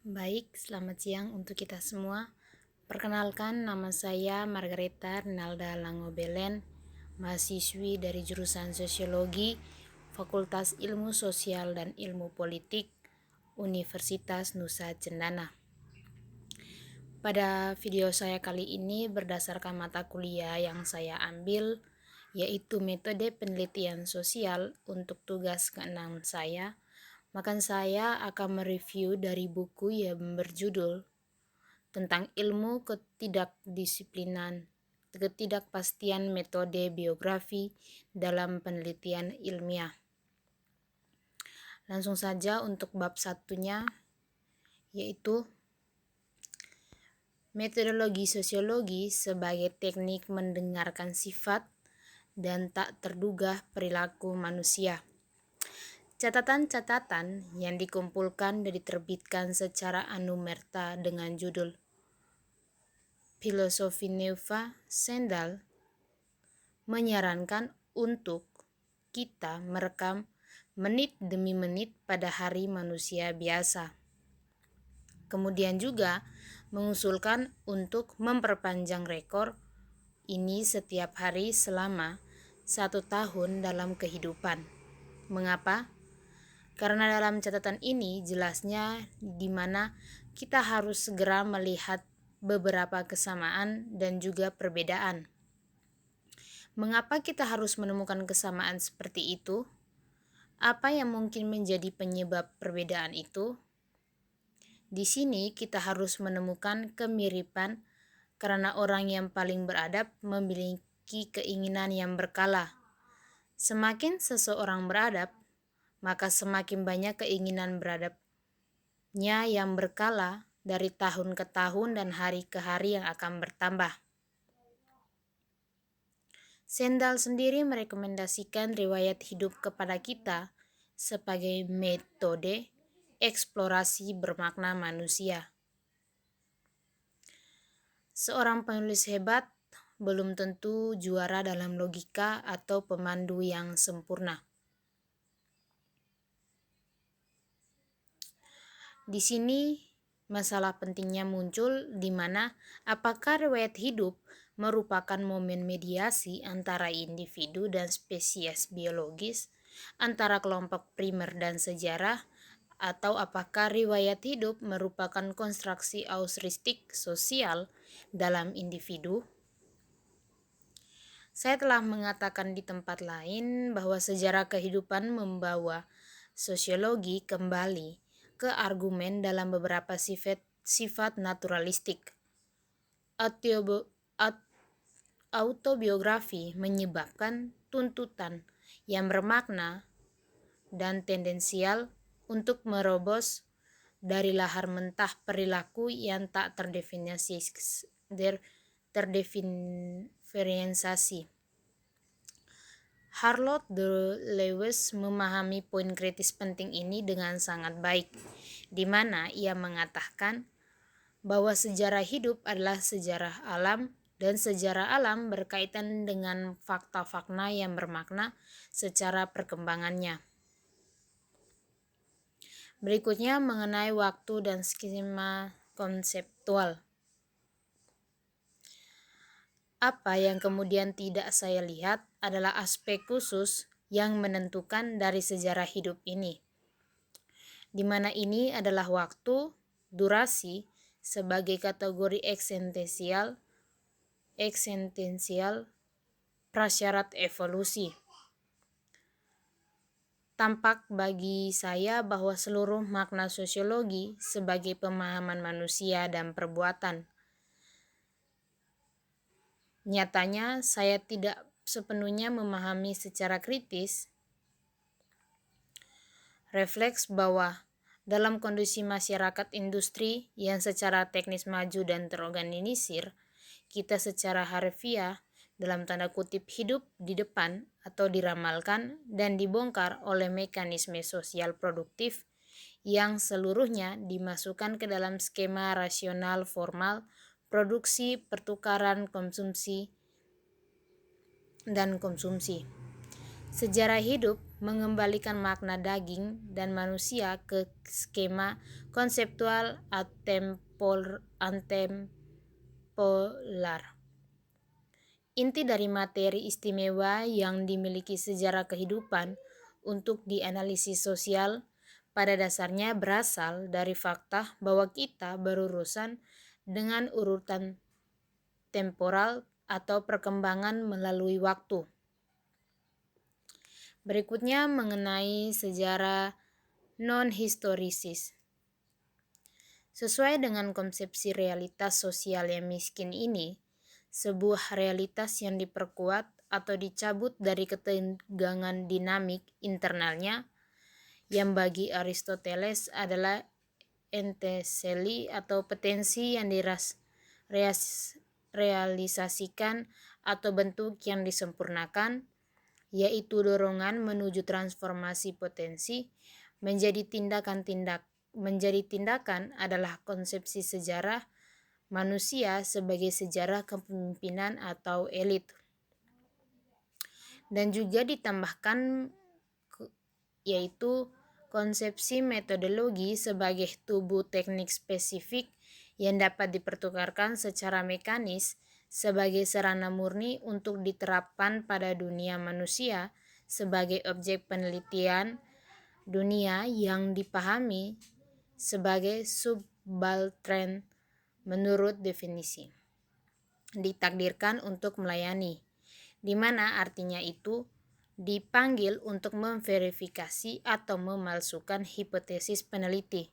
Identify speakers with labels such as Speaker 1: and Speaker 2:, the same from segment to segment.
Speaker 1: Baik, selamat siang untuk kita semua. Perkenalkan, nama saya Margareta Rinalda Langobelen, mahasiswi dari jurusan Sosiologi, Fakultas Ilmu Sosial dan Ilmu Politik, Universitas Nusa Cendana. Pada video saya kali ini berdasarkan mata kuliah yang saya ambil, yaitu metode penelitian sosial untuk tugas ke-6 saya, maka saya akan mereview dari buku yang berjudul tentang ilmu ketidakpastian metode biografi dalam penelitian ilmiah. Langsung saja untuk bab satunya, yaitu metodologi sosiologi sebagai teknik mendengarkan sifat dan tak terduga perilaku manusia. Catatan-catatan yang dikumpulkan dan diterbitkan secara anumerta dengan judul Filosofi Neuva Sendal menyarankan untuk kita merekam menit demi menit pada hari manusia biasa. Kemudian juga mengusulkan untuk memperpanjang rekor ini setiap hari selama 1 tahun dalam kehidupan. Mengapa? Karena dalam catatan ini jelasnya di mana kita harus segera melihat beberapa kesamaan dan juga perbedaan. Mengapa kita harus menemukan kesamaan seperti itu? Apa yang mungkin menjadi penyebab perbedaan itu? Di sini kita harus menemukan kemiripan karena orang yang paling beradab memiliki keinginan yang berkala. Semakin seseorang beradab, maka semakin banyak keinginan beradabnya yang berkala dari tahun ke tahun dan hari ke hari yang akan bertambah. Sendal sendiri merekomendasikan riwayat hidup kepada kita sebagai metode eksplorasi bermakna manusia. Seorang penulis hebat belum tentu juara dalam logika atau pemandu yang sempurna. Di sini masalah pentingnya muncul di mana apakah riwayat hidup merupakan momen mediasi antara individu dan spesies biologis, antara kelompok primer dan sejarah, atau apakah riwayat hidup merupakan konstruksi auristik sosial dalam individu? Saya telah mengatakan di tempat lain bahwa sejarah kehidupan membawa sosiologi kembali ke argumen dalam beberapa sifat naturalistik. Autobiografi menyebabkan tuntutan yang bermakna dan tendensial untuk merobos dari lahar mentah perilaku yang tak terdiferensiasi. Charlotte de Lewis memahami poin kritis penting ini dengan sangat baik, di mana ia mengatakan bahwa sejarah hidup adalah sejarah alam dan sejarah alam berkaitan dengan fakta-fakta yang bermakna secara perkembangannya. Berikutnya mengenai waktu dan skema konseptual. Apa yang kemudian tidak saya lihat adalah aspek khusus yang menentukan dari sejarah hidup ini, di mana ini adalah waktu, durasi, sebagai kategori eksistensial, prasyarat evolusi. Tampak bagi saya bahwa seluruh makna sosiologi sebagai pemahaman manusia dan perbuatan. Nyatanya saya tidak sepenuhnya memahami secara kritis refleks bahwa dalam kondisi masyarakat industri yang secara teknis maju dan terorganisir, kita secara harfiah dalam tanda kutip hidup di depan atau diramalkan dan dibongkar oleh mekanisme sosial produktif yang seluruhnya dimasukkan ke dalam skema rasional formal produksi, pertukaran, konsumsi, dan konsumsi. Sejarah hidup mengembalikan makna daging dan manusia ke skema konseptual atemporal. Inti dari materi istimewa yang dimiliki sejarah kehidupan untuk dianalisis sosial pada dasarnya berasal dari fakta bahwa kita berurusan dengan urutan temporal atau perkembangan melalui waktu. Berikutnya mengenai sejarah non-historisis. Sesuai dengan konsepsi realitas sosial yang miskin ini, sebuah realitas yang diperkuat atau dicabut dari ketegangan dinamik internalnya yang bagi Aristoteles adalah enteseli atau potensi yang realisasikan atau bentuk yang disempurnakan, yaitu dorongan menuju transformasi potensi menjadi tindakan adalah konsepsi sejarah manusia sebagai sejarah kepemimpinan atau elit. Dan juga ditambahkan yaitu konsepsi metodologi sebagai tubuh teknik spesifik yang dapat dipertukarkan secara mekanis sebagai sarana murni untuk diterapkan pada dunia manusia sebagai objek penelitian dunia yang dipahami sebagai subaltern menurut definisi, ditakdirkan untuk melayani, di mana artinya itu dipanggil untuk memverifikasi atau memalsukan hipotesis peneliti.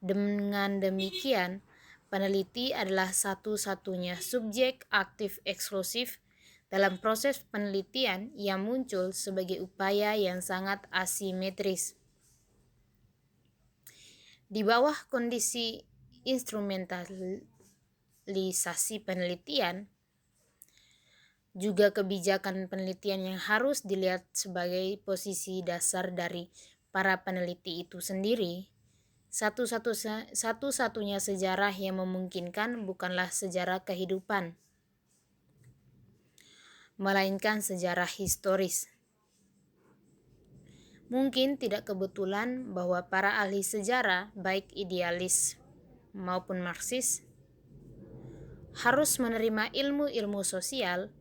Speaker 1: Dengan demikian, peneliti adalah satu-satunya subjek aktif eksklusif dalam proses penelitian yang muncul sebagai upaya yang sangat asimetris. Di bawah kondisi instrumentalisasi penelitian, juga kebijakan penelitian yang harus dilihat sebagai posisi dasar dari para peneliti itu sendiri. Satu-satunya sejarah yang memungkinkan bukanlah sejarah kehidupan, melainkan sejarah historis. Mungkin tidak kebetulan bahwa para ahli sejarah, baik idealis maupun Marxis, harus menerima ilmu-ilmu sosial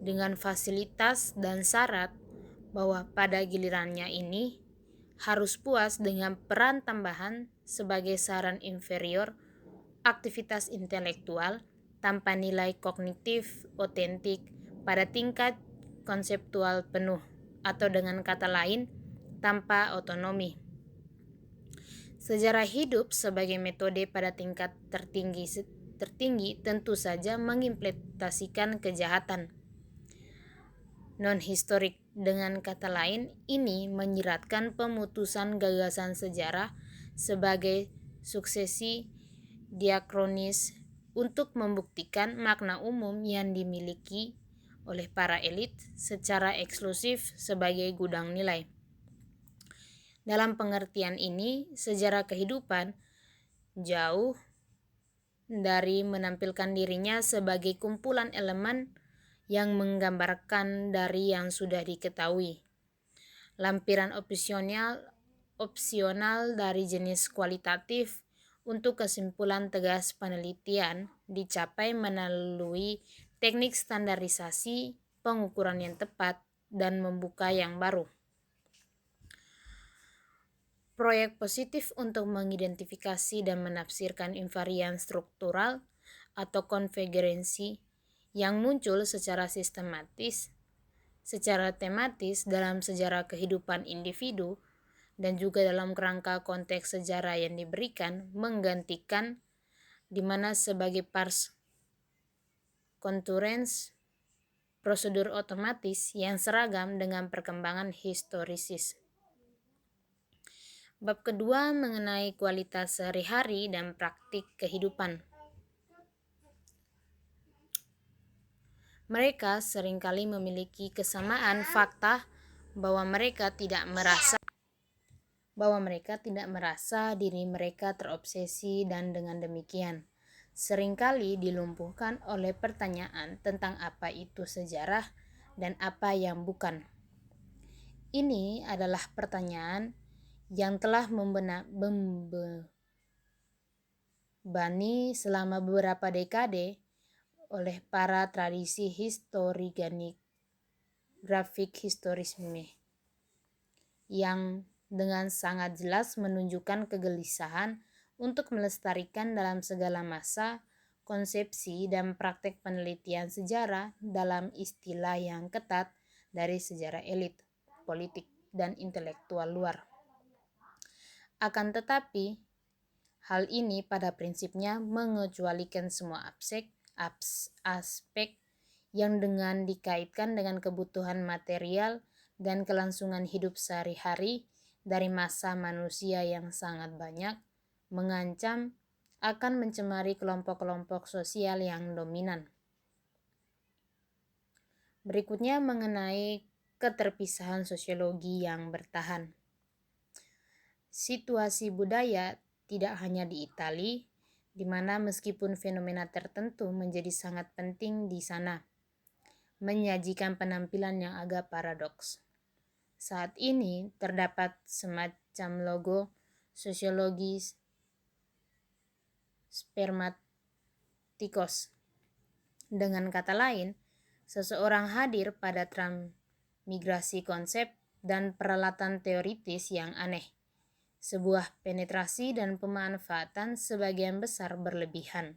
Speaker 1: dengan fasilitas dan syarat bahwa pada gilirannya ini harus puas dengan peran tambahan sebagai saran inferior aktivitas intelektual tanpa nilai kognitif otentik pada tingkat konseptual penuh, atau dengan kata lain, tanpa otonomi. Sejarah hidup sebagai metode pada tingkat tertinggi tentu saja mengimplementasikan kejahatan non-historik. Dengan kata lain, ini menyiratkan pemutusan gagasan sejarah sebagai suksesi diakronis untuk membuktikan makna umum yang dimiliki oleh para elit secara eksklusif sebagai gudang nilai. Dalam pengertian ini, sejarah kehidupan jauh dari menampilkan dirinya sebagai kumpulan elemen yang menggambarkan dari yang sudah diketahui. Lampiran opsional dari jenis kualitatif untuk kesimpulan tegas penelitian dicapai melalui teknik standarisasi, pengukuran yang tepat, dan membuka yang baru. Proyek positif untuk mengidentifikasi dan menafsirkan invarian struktural atau konvergensi yang muncul secara tematis dalam sejarah kehidupan individu dan juga dalam kerangka konteks sejarah yang diberikan, menggantikan di mana sebagai pars concurrens prosedur otomatis yang seragam dengan perkembangan historisis. Bab kedua mengenai kualitas sehari-hari dan praktik kehidupan. Mereka seringkali memiliki kesamaan fakta bahwa mereka tidak merasa diri mereka terobsesi, dan dengan demikian seringkali dilumpuhkan oleh pertanyaan tentang apa itu sejarah dan apa yang bukan. Ini adalah pertanyaan yang telah membebani selama beberapa dekade oleh para tradisi grafik historisme yang dengan sangat jelas menunjukkan kegelisahan untuk melestarikan dalam segala masa konsepsi dan praktek penelitian sejarah dalam istilah yang ketat dari sejarah elit, politik, dan intelektual luar. Akan tetapi, hal ini pada prinsipnya mengecualikan semua aspek yang dengan dikaitkan dengan kebutuhan material dan kelangsungan hidup sehari-hari dari masa manusia yang sangat banyak, mengancam akan mencemari kelompok-kelompok sosial yang dominan. Berikutnya mengenai keterpisahan sosiologi yang bertahan. Situasi budaya tidak hanya di Italia, di mana meskipun fenomena tertentu menjadi sangat penting di sana, menyajikan penampilan yang agak paradoks. Saat ini terdapat semacam logo sosiologis spermatikos. Dengan kata lain, seseorang hadir pada transmigrasi konsep dan peralatan teoritis yang aneh. Sebuah penetrasi dan pemanfaatan sebagian besar berlebihan,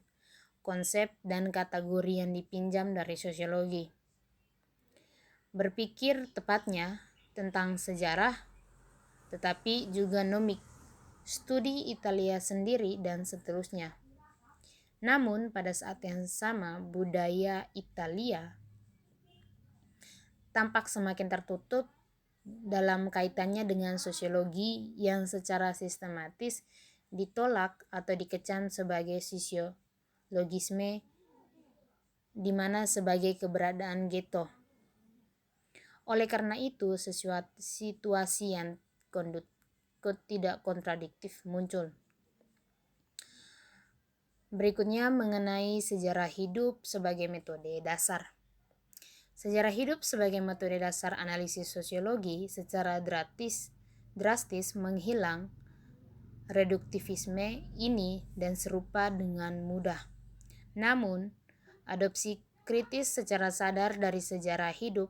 Speaker 1: konsep dan kategori yang dipinjam dari sosiologi. Berpikir tepatnya tentang sejarah, tetapi juga nomik, studi Italia sendiri, dan seterusnya. Namun pada saat yang sama budaya Italia tampak semakin tertutup dalam kaitannya dengan sosiologi yang secara sistematis ditolak atau dikecam sebagai sosiologisme, di mana sebagai keberadaan ghetto. Oleh karena itu, situasi yang tidak kontradiktif muncul. Berikutnya mengenai sejarah hidup sebagai metode dasar. Sejarah hidup sebagai metode dasar analisis sosiologi secara drastis menghilang reduktivisme ini dan serupa dengan mudah. Namun, adopsi kritis secara sadar dari sejarah hidup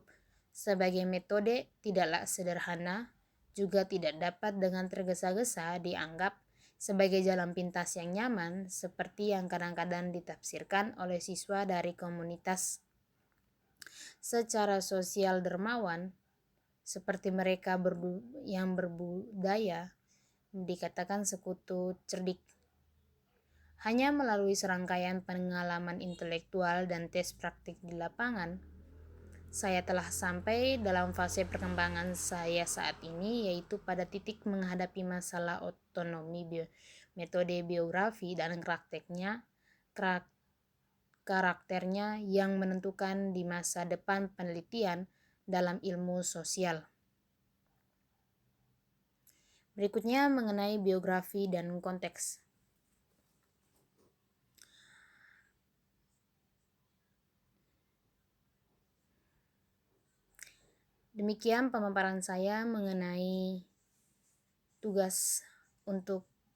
Speaker 1: sebagai metode tidaklah sederhana, juga tidak dapat dengan tergesa-gesa dianggap sebagai jalan pintas yang nyaman seperti yang kadang-kadang ditafsirkan oleh siswa dari komunitas secara sosial dermawan seperti mereka yang berbudaya dikatakan sekutu cerdik. Hanya melalui serangkaian pengalaman intelektual dan tes praktik di lapangan, saya telah sampai dalam fase perkembangan saya saat ini, yaitu pada titik menghadapi masalah otonomi metode biografi dan karakternya yang menentukan di masa depan penelitian dalam ilmu sosial. Berikutnya mengenai biografi dan konteks. Demikian pemaparan saya mengenai tugas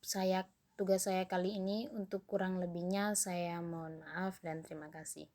Speaker 1: saya kali ini. Untuk kurang lebihnya saya mohon maaf dan terima kasih.